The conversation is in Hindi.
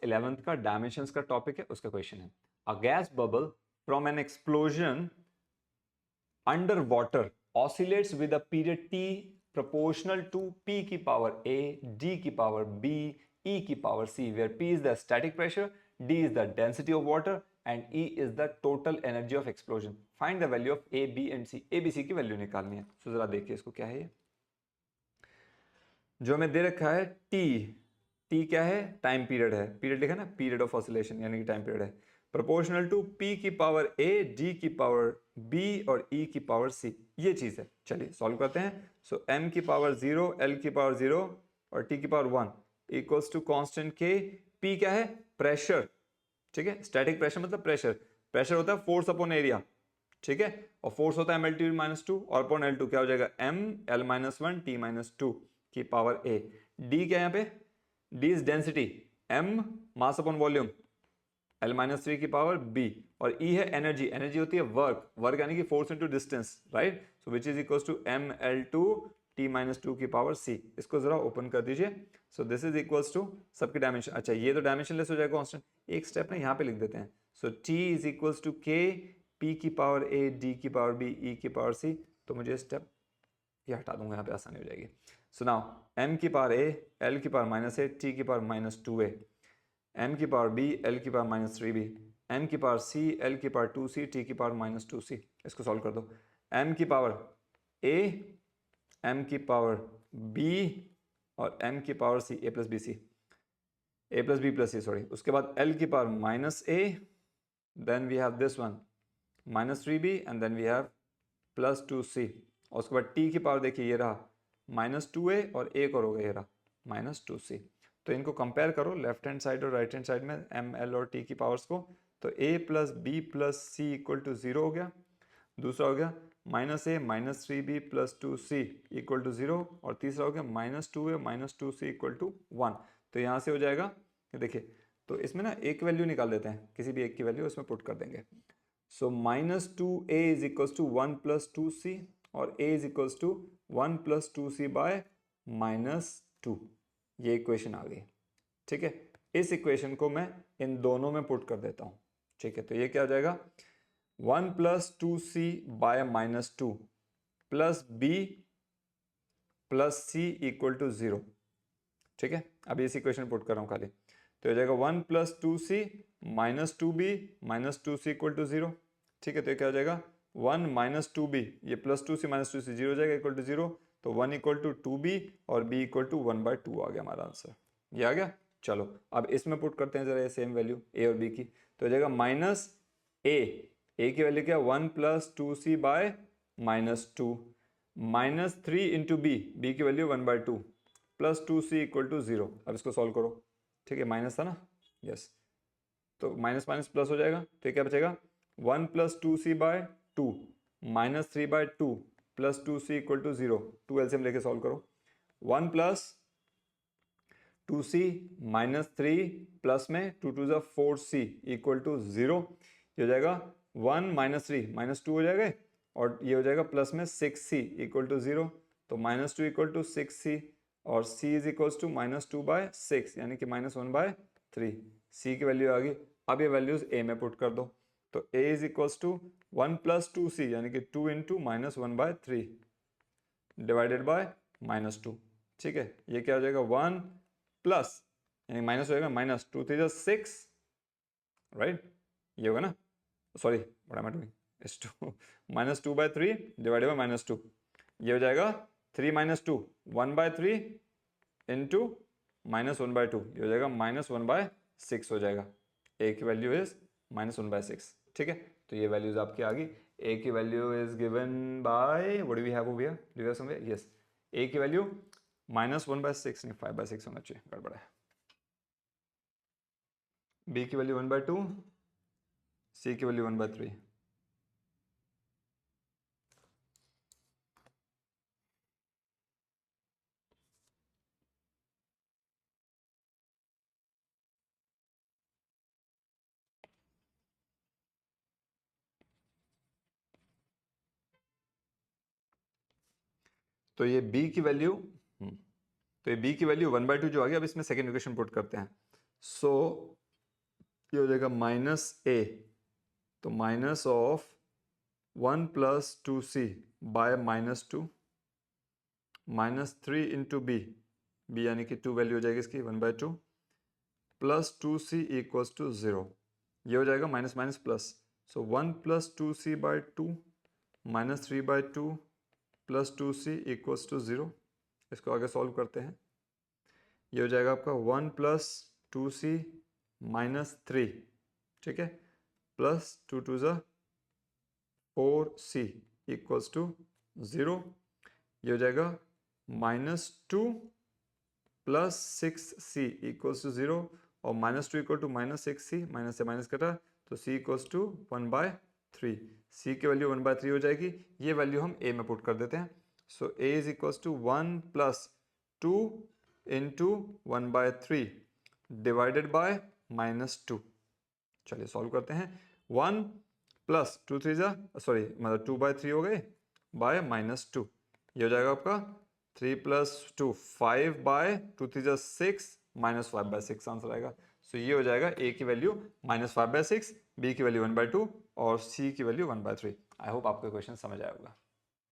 11th का डायमेंशंस का टॉपिक है, उसका क्वेश्चन है a gas bubble from N explosion under water oscillates with a period t proportional to p की पावर a, d की पावर b, e की power c, where p is the static pressure, d is the density of water and e is the total energy of explosion. Find the value of a, b and c. a, b, c की वैल्यू निकालनी है. तो जरा देखिए इसको क्या है ये जो हमें दे रखा है टी क्या है, टाइम पीरियड है, पीरियड लिखा ना, पीरियड ऑफ ऑसिलेशन यानी कि टाइम पीरियड है, प्रोपोर्शनल टू पी की पावर ए, डी की पावर बी और ई की पावर सी, ये चीज है. चलिए सॉल्व करते हैं. सो एम की पावर 0, एल की पावर 0 और टी की पावर 1 इक्वल्स टू कांस्टेंट के. पी क्या है, प्रेशर. ठीक है, स्टैटिक प्रेशर मतलब प्रेशर, प्रेशर होता है फोर्स अपॉन एरिया. ठीक है, और फोर्स होता है M L T minus two, और अपॉन एल टू क्या हो जाएगा, M L minus one T minus two की पावर ए. डी क्या है यहाँ पे, D is density, M mass upon volume, L minus three की पावर बी, और ई है एनर्जी, एनर्जी होती है वर्क, वर्क यानी कि force into distance, right. So which is equals to M L two T minus two की पावर सी. इसको जरा ओपन कर दीजिए. So this is equals to सबकी डायमेंशन, अच्छा ये तो डायमेंशनलेस हो जाएगा कांस्टेंट, एक स्टेप ना यहाँ पे लिख देते हैं. So T is equals to के पी की पावर ए, डी की पावर बी, ई की पावर सी. तो मुझे स्टेप ये हटा दूंगा, यहाँ पे आसानी हो जाएगी. सो नाउ एम की पावर ए, एल की पावर माइनस ए, टी की power minus two A, M की पावर बी, एल की power minus three B, M की पावर सी, एल की पावर टू सी, टी की पावर माइनस टू सी. इसको सॉल्व कर दो. एम की पावर ए, एम की पावर बी और एम की power C, A plus B C, A plus B plus C sorry. उसके बाद एल की power minus A, then we have this one minus three B and then we have plus two C. और उसके बाद टी की पावर देखिए ये रहा माइनस टू ए और एक और होगा ये रहा माइनस टू सी. तो इनको कंपेयर करो लेफ्ट हैंड साइड और राइट हैंड साइड में एम एल और टी की पावर्स को. तो A plus B plus C equal to zero हो गया. दूसरा हो गया minus A minus three B plus two C equal to zero. और तीसरा हो गया minus two A minus two C equal to one. तो यहाँ से हो जाएगा देखिए, तो इसमें ना एक वैल्यू निकाल देते हैं, किसी भी एक की वैल्यू इसमें पुट कर देंगे. So minus two A is equals to one plus two C और a is equals to one plus two C by minus two. ये इक्वेशन आ गई. ठीक है, इस इक्वेशन को मैं इन दोनों में पुट कर देता हूं. ठीक है, तो ये क्या हो जाएगा, one plus two C by minus two plus B plus C equal to zero. ठीक है, अभी इस इक्वेशन पुट कर रहा हूं खाली. तो हो जाएगा one plus two C minus two B minus two C equal to zero. ठीक है, तो ये क्या हो जाएगा, वन माइनस टू बी, ये plus two C minus two C zero हो जाएगा इक्वल टू जीरो. तो one equal to two B और B equal to one by two आ गया हमारा आंसर. ये आ गया. चलो अब इसमें पुट करते हैं जरा ये सेम वैल्यू ए और बी की. तो हो जाएगा माइनस ए की वैल्यू क्या, one plus two C by minus two, minus three into B की value one by two plus two C equal to zero. अब इसको सॉल्व करो. ठीक है, माइनस था ना, यस. तो माइनस माइनस प्लस हो जाएगा. तो क्या बचेगा, one plus two C by two minus three by two plus two C equal to zero. Two LCM लेके सॉल्व करो. One plus two C minus three plus में टू टू ज़ा four C equal to zero. ये हो जाएगा one minus three minus two हो जाएगा और ये हो जाएगा प्लस में six C equal to zero. तो minus two equal to six C और c is equals to minus two by six यानी कि minus one by three. C की वैल्यू आ गई. अब ये वैल्यूज a में पुट कर दो. तो a is equals to one plus two C यानी कि two into minus one by three divided by minus two. ठीक है, ये क्या हो जाएगा, वन प्लस यानी माइनस हो जाएगा minus two three six, right. ये होगा ना, sorry what am I doing, it's two minus two by three divided by minus two. ये हो जाएगा three minus two one by three into minus one by two. ये हो जाएगा माइनस वन बाय सिक्स हो जाएगा. ए की value is minus one by six. ठीक है, तो ये वैल्यूज आपकी आ गई. ए की value is given by what do we have over here, do we have somewhere, yes. A की value minus one by six नहीं फाइव बाय सिक्स होना चाहिए, गड़बड़ है. बी की value one by two, C की वैल्यू वन बाय थ्री. तो ये b की वैल्यू तो ये b की वैल्यू वन बाय टू जो आ गया. अब इसमें सेकेंड इक्वेशन पुट करते हैं. सो ये हो जाएगा माइनस ए, तो minus of 1 plus 2c by -2 -3 into B, B यानी कि 2 वैल्यू हो जाएगी इसकी 1/2 प्लस 2c इक्वल्स टू 0। ये हो जाएगा minus minus plus, so 1 plus 2c/2 -3/2 plus 2c equals to 0। इसको आगे सॉल्व करते हैं। ये हो जाएगा आपका 1 प्लस 2c -3, ठीक है, प्लस 2 2 ज़ा 4c इक्वल्स टू 0। ये हो जाएगा -2 प्लस 6c इक्वल्स टू 0, और -2 इक्वल टू -6c, माइनस से माइनस कटा तो c इक्वल्स टू 1/3। c की वैल्यू 1/3 हो जाएगी, ये वैल्यू हम a में पुट कर देते हैं। So a is equals to 1 plus 2 into 1/3 divided by -2। चलिए सॉल्व करते हैं। 1 प्लस 2 3 जा सॉरी मतलब 2/3 हो गए बाय -2। ये हो जाएगा आपका 3 प्लस 2 5/2 3 जा 6 -5/6 आंसर आएगा। सो ये हो जाएगा a की वैल्यू -5/6, b की वैल्यू 1/2 और c की वैल्यू 1/3। आई होप आपको क्वेश्चन समझ आया होगा।